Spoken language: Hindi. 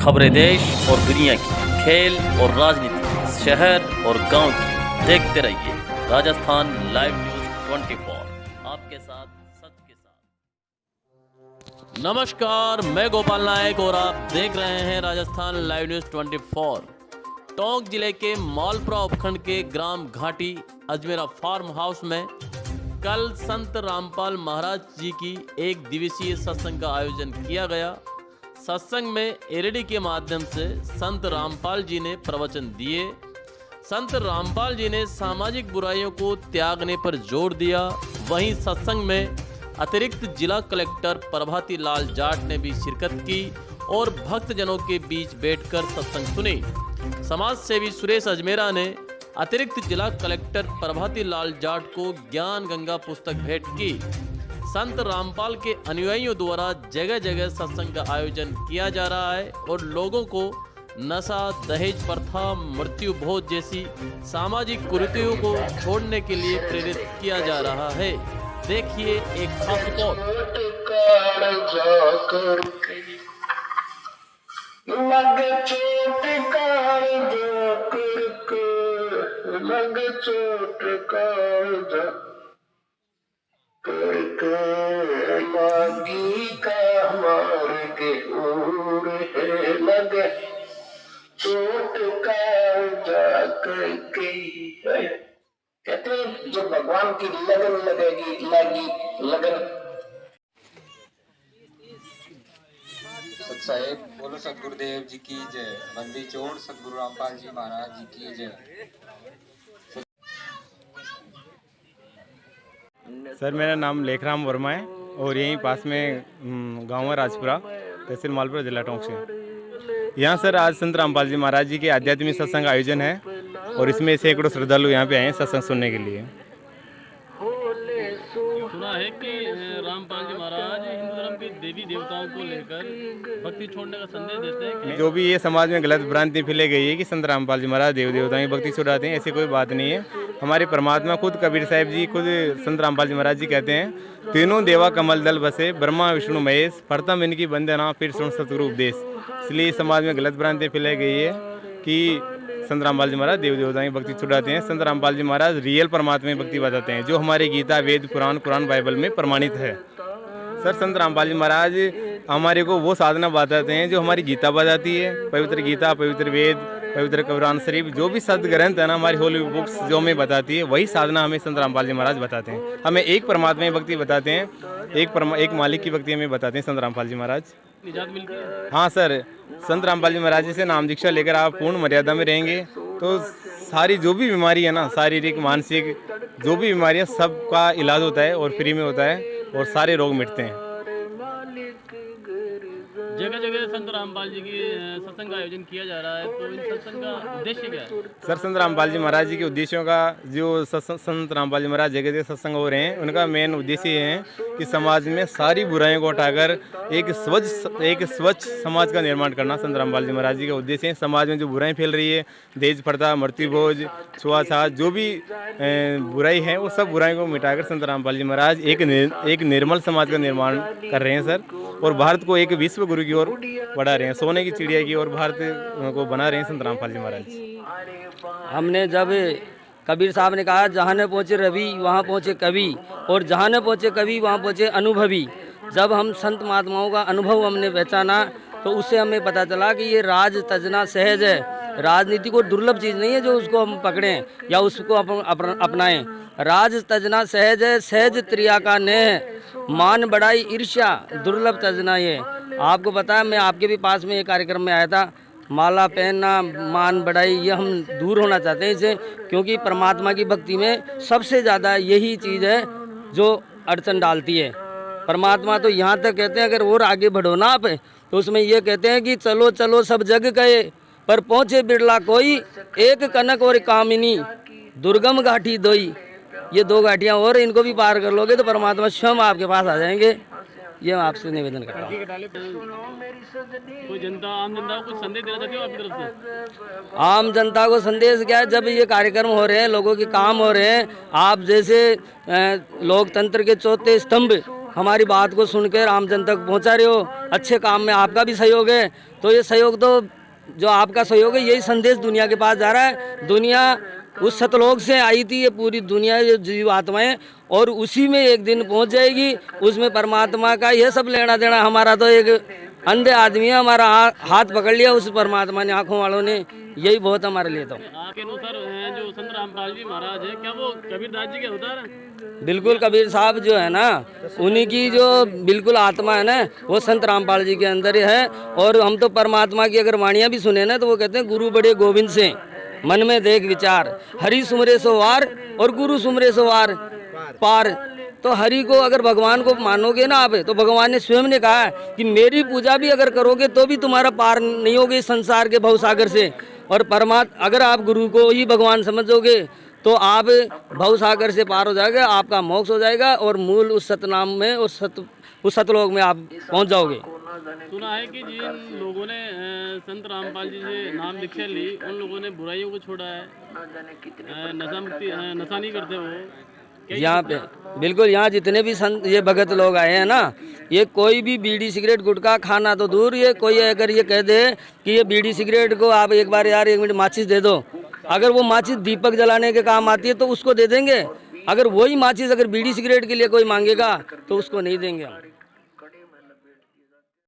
खबरें देश और दुनिया की, खेल और राजनीति, शहर और गांव की, देखते रहिए राजस्थान लाइव न्यूज 24, आपके साथ सच के साथ। नमस्कार, मैं गोपाल नायक और आप देख रहे हैं राजस्थान लाइव न्यूज 24। टोंक जिले के मालपुरा उपखंड के ग्राम घाटी अजमेरा फार्म हाउस में कल संत रामपाल महाराज जी की एक दिवसीय सत्संग का आयोजन किया गया। सत्संग में एलईडी के माध्यम से संत रामपाल जी ने प्रवचन दिए। संत रामपाल जी ने सामाजिक बुराइयों को त्यागने पर जोर दिया। वहीं सत्संग में अतिरिक्त जिला कलेक्टर प्रभाती लाल जाट ने भी शिरकत की और भक्तजनों के बीच बैठकर सत्संग सुनी। समाज सेवी सुरेश अजमेरा ने अतिरिक्त जिला कलेक्टर प्रभाती लाल जाट को ज्ञान गंगा पुस्तक भेंट की। संत रामपाल के अनुयायियों द्वारा जगह जगह सत्संग का आयोजन किया जा रहा है और लोगों को नशा, दहेज प्रथा, मृत्यु भोज जैसी सामाजिक कुरीतियों को छोड़ने के लिए प्रेरित किया जा रहा है। देखिए एक खास रिपोर्ट। लागी का मार के उड़ है लगे चोट का जा करके कहते हैं जो भगवान की लगन लगेगी लागी लगन। साहेब बोलो सतगुरुदेव जी की जय। बंदी चोड़ सतगुरु रामपाल जी महाराज जी की जय। सर, मेरा नाम लेखराम वर्मा है और यहीं पास में गांव है राजपुरा, तहसील मालपुरा, जिला टोंक से। यहाँ सर आज संत रामपाल जी महाराज जी के आध्यात्मिक सत्संग आयोजन है और इसमें सैकड़ों श्रद्धालु यहाँ पे आए हैं सत्संग सुनने के लिए। सुना है कि रामपाल जी महाराज हिंदू धर्म के देवी देवताओं को लेकर भक्ति छोड़ने का संदेश देते हैं। जो भी ये समाज में गलत भ्रांति फैलाई गई है कि संत रामपाल जी महाराज देवी देवताओं की भक्ति छुड़ाते हैं, ऐसी कोई बात नहीं है। हमारे परमात्मा खुद कबीर साहिब जी, खुद संत रामपाल जी महाराज जी कहते हैं, तीनों देवा कमल दल बसे, ब्रह्मा विष्णु महेश, प्रथम इनकी वंदना फिर सुन सतगुरु उपदेश। इसलिए समाज में गलत भ्रांति फैलाई गई है कि संत रामपाल जी महाराज देवी देवताओं की भक्ति छुड़ाते हैं। संत रामपाल जी महाराज रियल परमात्मा की भक्ति बताते हैं, जो हमारे गीता, वेद, कुरान बाइबल में प्रमाणित है। सर, संत रामपाल जी महाराज हमारे को वो साधना बताते हैं जो हमारी गीता बताती है। पवित्र गीता, पवित्र वेद, पवित्र कुरान शरीफ, जो भी सद ग्रंथ है ना, हमारी होली बुक्स जो हमें बताती है, वही साधना हमें संत रामपाल जी महाराज बताते हैं। हमें एक परमात्मा की भक्ति बताते हैं, एक मालिक की भक्ति हमें बताते हैं संत रामपाल जी महाराज। निजात मिलती है। हाँ सर, संत रामपाल जी महाराज जी से नाम दीक्षा लेकर आप पूर्ण मर्यादा में रहेंगे तो सारी जो भी बीमारी है ना, शारीरिक मानसिक जो भी बीमारी है, सबका इलाज होता है और फ्री में होता है और सारे रोग मिटते हैं। जगह जगह संत रामपाल जी की सत्संग का आयोजन किया जा रहा है, तो इन सत्संग का उद्देश्य क्या है? सर, संत रामपाल जी महाराज जी के उद्देश्यों का जो संत रामपाल जी महाराज जगह जगह सत्संग हो रहे हैं, उनका मेन उद्देश्य ये है कि समाज में सारी बुराइयों को हटाकर एक स्वच्छ समाज का निर्माण करना संत रामपाल जी महाराज जी का उद्देश्य है। समाज में जो बुराई फैल रही है, दहेज प्रथा, मृत्यु भोज, छुआछूत, जो भी बुराई है, वो सब बुराई को मिटाकर संत रामपाल जी महाराज एक निर्मल समाज का निर्माण कर रहे हैं सर, और भारत को एक विश्व गुरु की ओर बढ़ा रहे हैं, सोने की चिड़िया की ओर भारत को बना रहे हैं संत रामपाल जी महाराज। हमने जब कबीर साहब ने कहा, जहाँ न पहुँचे रवि वहाँ पहुँचे कवि, और जहाँ न पहुँचे कवि वहाँ पहुँचे अनुभवी। जब हम संत महात्माओं का अनुभव हमने पहचाना तो उससे हमें पता चला कि ये राज तजना सहज है। राजनीति को दुर्लभ चीज़ नहीं है जो उसको हम पकड़ें या उसको अपनाएं। राज तजना सहज है, सहज त्रिया का नेह, मान बढ़ाई ईर्ष्या दुर्लभ तजना। ये आपको पता है, मैं आपके भी पास में एक कार्यक्रम में आया था। माला पहनना, मान बढ़ाई, ये हम दूर होना चाहते हैं इससे, क्योंकि परमात्मा की भक्ति में सबसे ज़्यादा यही चीज़ है जो अड़चन डालती है। परमात्मा तो यहाँ तक कहते हैं, अगर और आगे बढ़ो ना आप, तो उसमें ये कहते हैं कि चलो चलो सब जग गए पर पहुँचे बिरला कोई, एक कनक और कामिनी दुर्गम घाटी दोई। ये दो घाटियाँ और इनको भी पार कर लोगे तो परमात्मा स्वयं आपके पास आ जाएंगे। ये मैं आपसे निवेदन करता हूँ। कोई जनता, आम जनता को कुछ संदेश देना चाहते हो आपकी तरफ से? आम जनता को संदेश क्या है, जब ये कार्यक्रम हो रहे हैं, लोगों के काम हो रहे हैं, आप जैसे लोकतंत्र के चौथे स्तंभ हमारी बात को सुनकर आम जन तक पहुंचा रहे हो, अच्छे काम में आपका भी सहयोग है। तो ये सहयोग तो जो आपका सहयोग है यही संदेश दुनिया के पास जा रहा है। दुनिया उस सतलोक से आई थी, ये पूरी दुनिया ये जीव आत्माएं, और उसी में एक दिन पहुंच जाएगी। उसमें परमात्मा का यह सब लेना देना। हमारा तो एक अंधे आदमी है, हमारा हाथ पकड़ लिया उस परमात्मा ने, आंखों वालों ने, यही बहुत हमारे लिए। तो आपके अनुसार जो संत रामपाल जी महाराज है, क्या वो कबीरदास जी के अवतार हैं? बिल्कुल, कबीर साहब जो है ना, उन्हीं की जो बिल्कुल आत्मा है ना, वो संत रामपाल जी के अंदर ही है। और हम तो परमात्मा की अगर वाणियाँ भी सुने ना, तो वो कहते हैं गुरु बड़े गोविंद से मन में देख विचार, हरि सुमरे सो वार और गुरु सुमरे सो वार पार। तो हरि को अगर भगवान को मानोगे ना आप, तो भगवान ने स्वयं ने कहा कि मेरी पूजा भी अगर करोगे तो भी तुम्हारा पार नहीं होगे इस संसार के भवसागर से। और अगर आप गुरु को ही भगवान समझोगे तो आप भवसागर से पार हो जाएगा, आपका मोक्ष हो जाएगा और मूल उस सतनाम में, उस सतलोक में आप पहुंच जाओगे। सुना है कि जिन लोगों ने संत रामपाल जी से नाम दीक्षा ली, उन लोगों ने बुराइयों को छोड़ा है, नशा नहीं करते वो। यहाँ पे बिल्कुल, यहाँ जितने भी संत ये भगत लोग आए हैं ना, ये कोई भी बीड़ी सिगरेट गुटखा खाना तो दूर, ये कोई अगर ये कह दे कि ये बीड़ी सिगरेट को आप एक बार यार 1 मिनट माचिस दे दो, अगर वो माचिस दीपक जलाने के काम आती है तो उसको दे देंगे। अगर वही माचिस अगर बीड़ी सिगरेट के लिए कोई मांगेगा तो उसको नहीं देंगे हम।